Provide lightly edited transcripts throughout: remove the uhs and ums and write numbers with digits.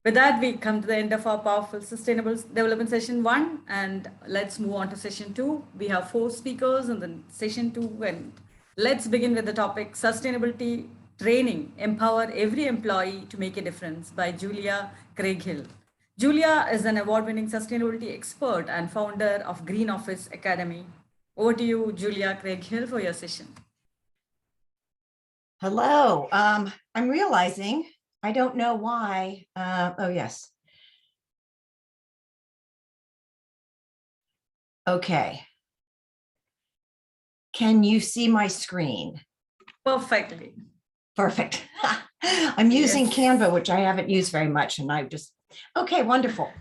With that, we come to the end of our powerful sustainable development session 1, and let's move on to session 2. We have 4 speakers in the session 2, and let's begin with the topic Sustainability Training, Empower Every Employee to Make a Difference by Julia CRAIGHILL. Julia is an award-winning sustainability expert and founder of Green Office Academy. Over to you, Julia CRAIGHILL, for your session. Hello, I'm realizing I don't know why. Oh, yes. Okay. Can you see my screen? Perfectly. Perfect. I'm using Canva, which I haven't used very much, and okay, wonderful.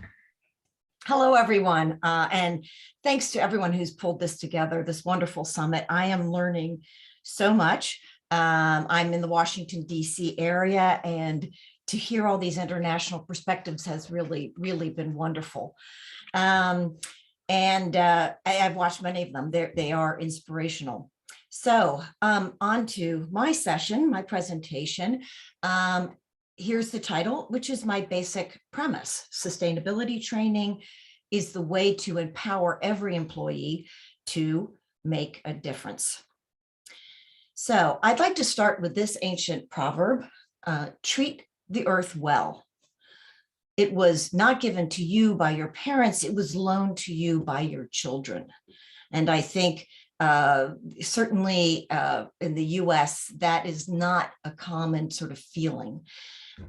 Hello, everyone, and thanks to everyone who's pulled this together, this wonderful summit. I am learning so much. I'm in the Washington, D.C. area, and to hear all these international perspectives has really been wonderful. I've watched many of them. They are inspirational. So on to my session, my presentation. Here's the title, which is my basic premise. Sustainability training is the way to empower every employee to make a difference. So I'd like to start with this ancient proverb, treat the earth well. It was not given to you by your parents, it was loaned to you by your children. And I think certainly in the US, that is not a common sort of feeling.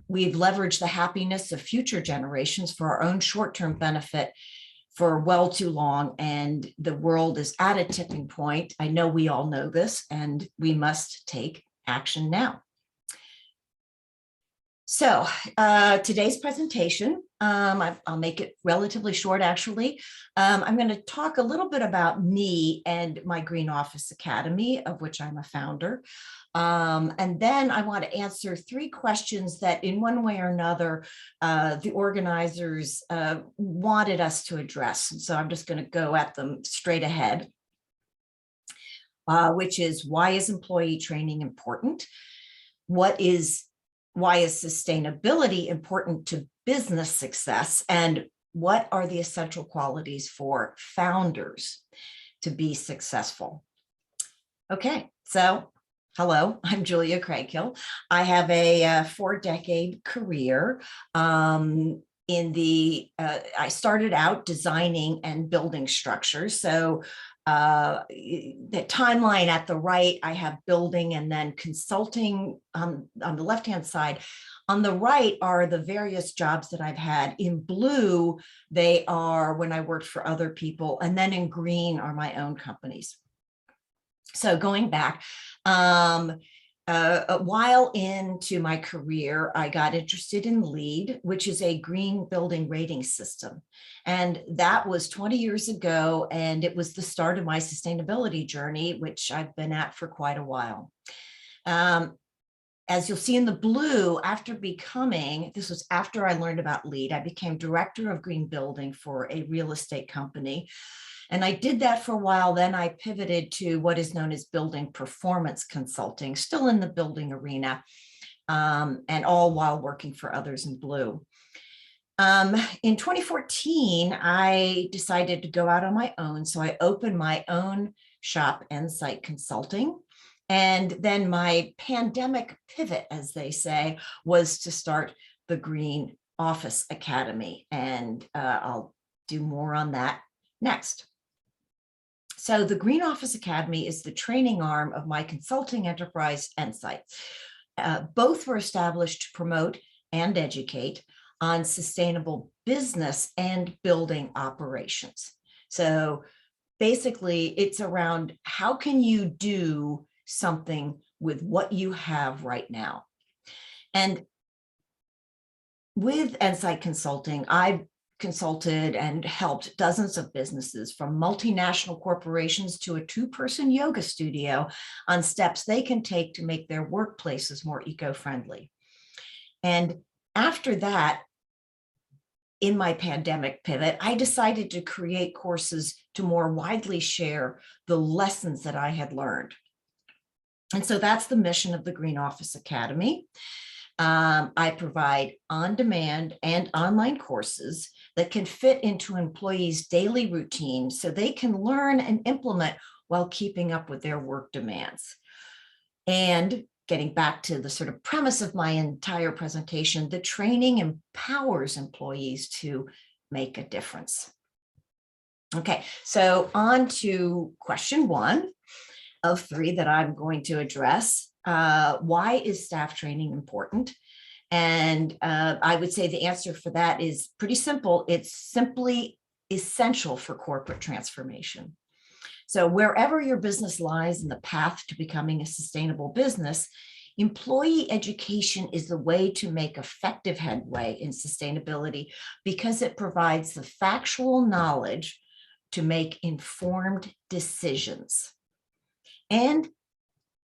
We've leveraged the happiness of future generations for our own short-term benefit for well too long, and the world is at a tipping point. I know we all know this, and we must take action now. So today's presentation, I'll make it relatively short, actually. I'm going to talk a little bit about me and my Green Office Academy, of which I'm a founder. And then I want to answer 3 questions that in one way or another, the organizers wanted us to address. And so I'm just going to go at them straight ahead, which is, why is employee training important? Why is sustainability important to business success? And what are the essential qualities for founders to be successful? Okay, so hello, I'm Julia CRAIGHILL. I have a 4-decade career I started out designing and building structures. So the timeline at the right, I have building and then consulting on the left-hand side. On the right are the various jobs that I've had. In blue, they are when I worked for other people. And then in green are my own companies. So going back, a while into my career, I got interested in LEED, which is a green building rating system. And that was 20 years ago, and it was the start of my sustainability journey, which I've been at for quite a while. As you'll see in the blue, this was after I learned about LEED, I became director of green building for a real estate company. And I did that for a while. Then I pivoted to what is known as building performance consulting, still in the building arena, and all while working for others in blue. In 2014, I decided to go out on my own. So I opened my own shop, Insight Consulting. And then my pandemic pivot, as they say, was to start the Green Office Academy. And I'll do more on that next. So the Green Office Academy is the training arm of my consulting enterprise, Insight. Both were established to promote and educate on sustainable business and building operations. So basically, it's around how can you do something with what you have right now. And with Insight Consulting, I've consulted and helped dozens of businesses, from multinational corporations to a 2-person yoga studio, on steps they can take to make their workplaces more eco-friendly. And after that, in my pandemic pivot, I decided to create courses to more widely share the lessons that I had learned. And so that's the mission of the Green Office Academy. I provide on-demand and online courses that can fit into employees' daily routine so they can learn and implement while keeping up with their work demands. And getting back to the sort of premise of my entire presentation, the training empowers employees to make a difference. Okay, so on to question 1 of 3 that I'm going to address. Why is staff training important? And I would say the answer for that is pretty simple. It's simply essential for corporate transformation. So wherever your business lies in the path to becoming a sustainable business, employee education is the way to make effective headway in sustainability because it provides the factual knowledge to make informed decisions. And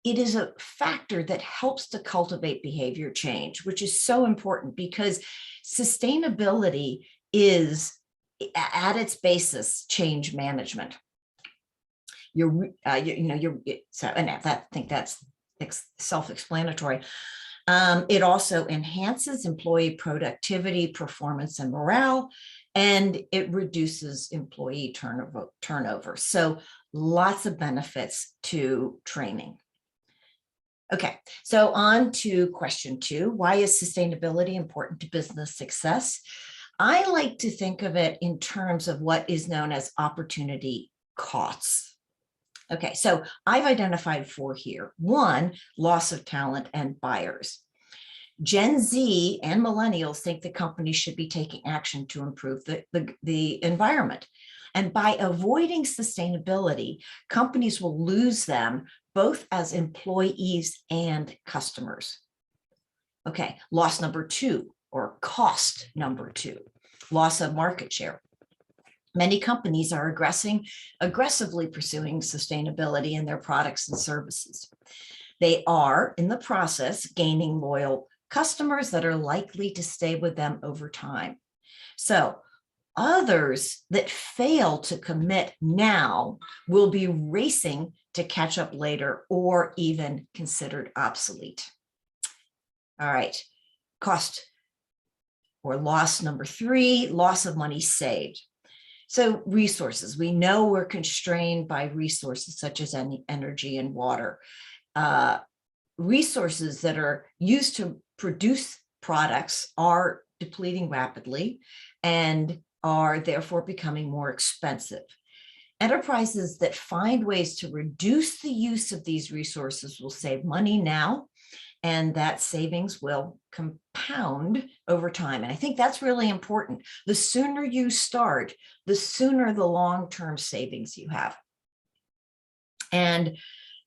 it is a factor that helps to cultivate behavior change, which is so important because sustainability is at its basis change management. And I think that's self-explanatory. It also enhances employee productivity, performance, and morale, and it reduces employee turnover. So lots of benefits to training. Okay, so on to question 2. Why is sustainability important to business success? I like to think of it in terms of what is known as opportunity costs. Okay, so I've identified 4 here. 1, loss of talent and buyers. Gen Z and millennials think that companies should be taking action to improve the environment. And by avoiding sustainability, companies will lose them both as employees and customers. Okay, loss number 2, or cost number 2, loss of market share. Many companies are aggressively pursuing sustainability in their products and services. They are, in the process, gaining loyal customers that are likely to stay with them over time. So others that fail to commit now will be racing to catch up later or even considered obsolete. All right, cost or loss number 3, loss of money saved. So resources, we know we're constrained by resources such as energy and water. Resources that are used to produce products are depleting rapidly and are therefore becoming more expensive. Enterprises that find ways to reduce the use of these resources will save money now, and that savings will compound over time. And I think that's really important. The sooner you start, the sooner the long-term savings you have. And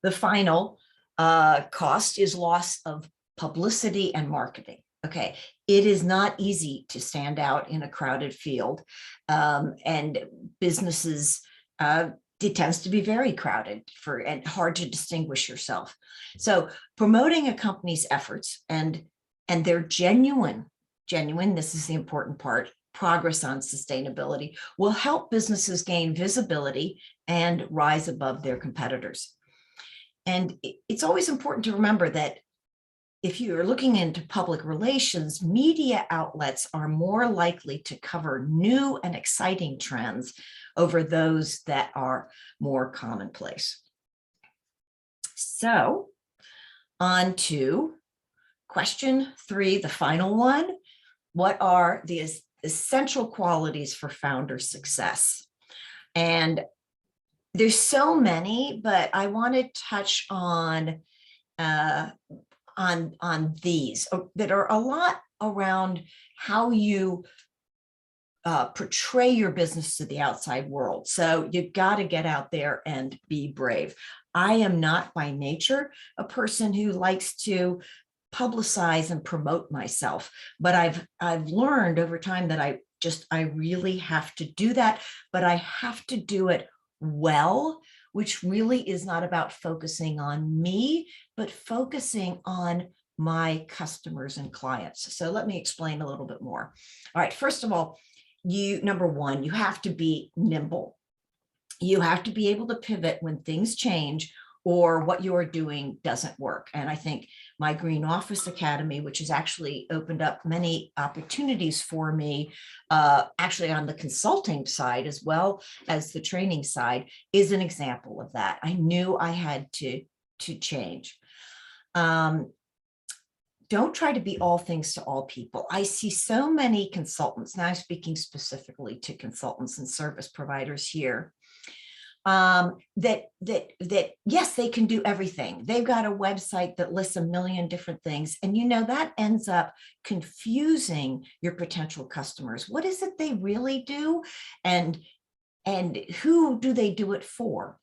the final cost is loss of publicity and marketing. Okay, it is not easy to stand out in a crowded field, and businesses, it tends to be very crowded and hard to distinguish yourself. So promoting a company's efforts and their genuine, this is the important part, progress on sustainability will help businesses gain visibility and rise above their competitors. And it's always important to remember that if you're looking into public relations, media outlets are more likely to cover new and exciting trends over those that are more commonplace. So on to question 3, the final one. What are the essential qualities for founder success? And there's so many, but I want to touch on these that are a lot around how you portray your business to the outside world. So you've got to get out there and be brave. I am not by nature a person who likes to publicize and promote myself, but I've learned over time that I really have to do that, but I have to do it well, which really is not about focusing on me, but focusing on my customers and clients. So let me explain a little bit more. All right, first of all, number 1, you have to be nimble. You have to be able to pivot when things change or what you're doing doesn't work. And I think my Green Office Academy, which has actually opened up many opportunities for me, actually on the consulting side as well as the training side, is an example of that. I knew I had to change. Don't try to be all things to all people. I see so many consultants, now I'm speaking specifically to consultants and service providers here, that yes, they can do everything. They've got a website that lists a million different things. And that ends up confusing your potential customers. What is it they really do? And who do they do it for?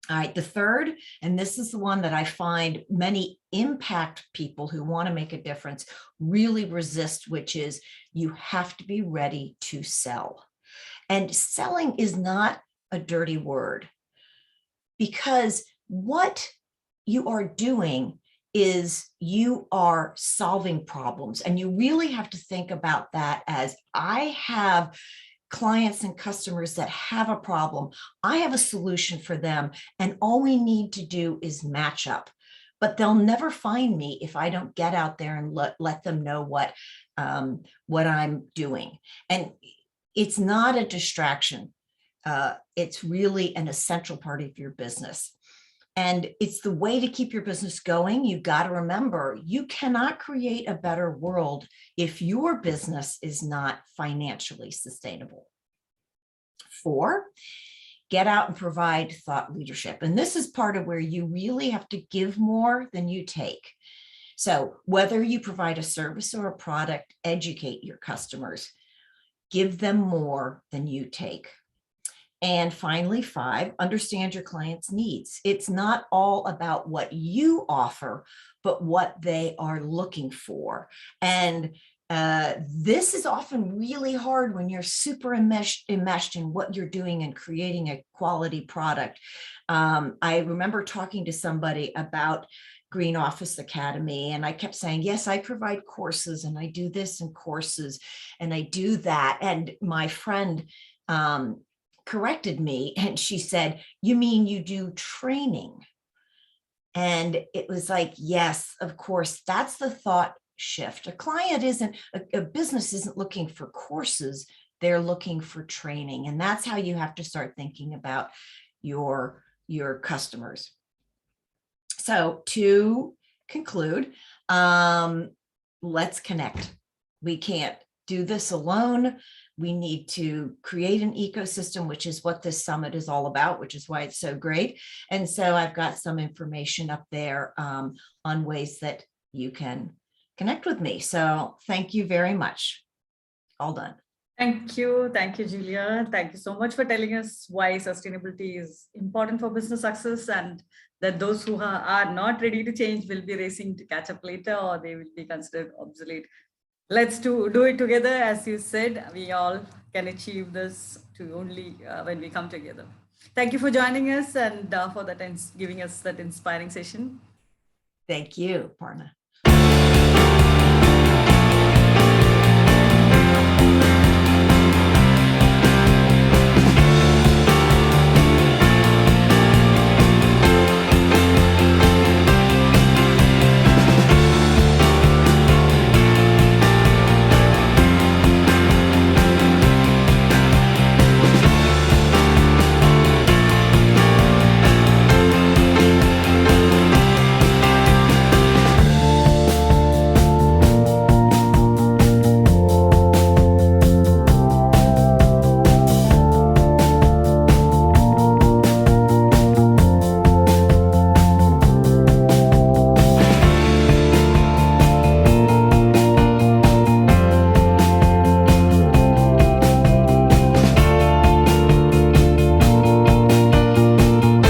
All right, the third, and this is the one that I find many impact people who want to make a difference really resist, which is you have to be ready to sell. And selling is not a dirty word, because what you are doing is you are solving problems. And you really have to think about that as, I have clients and customers that have a problem. I have a solution for them, and all we need to do is match up. But they'll never find me if I don't get out there and let them know what I'm doing. And it's not a distraction. It's really an essential part of your business. And it's the way to keep your business going. You've got to remember, you cannot create a better world if your business is not financially sustainable. 4, get out and provide thought leadership. And this is part of where you really have to give more than you take. So whether you provide a service or a product, educate your customers, give them more than you take. And finally, 5, understand your client's needs. It's not all about what you offer, but what they are looking for. And this is often really hard when you're super enmeshed in what you're doing and creating a quality product. I remember talking to somebody about Green Office Academy, and I kept saying, yes, I provide courses, and I do this and courses, and I do that. And my friend corrected me, and she said, you mean you do training? And it was like, yes, of course, that's the thought shift. A business isn't looking for courses, they're looking for training. And that's how you have to start thinking about your customers. So to conclude, let's connect. We can't do this alone. We need to create an ecosystem, which is what this summit is all about, which is why it's so great. And so I've got some information up there on ways that you can connect with me. So thank you very much. All done. Thank you, Julia. Thank you so much for telling us why sustainability is important for business success, and that those who are not ready to change will be racing to catch up later, or they will be considered obsolete. Let's do it together. As you said, we all can achieve this only when we come together. Thank you for joining us and for giving us that inspiring session. Thank you, Parna.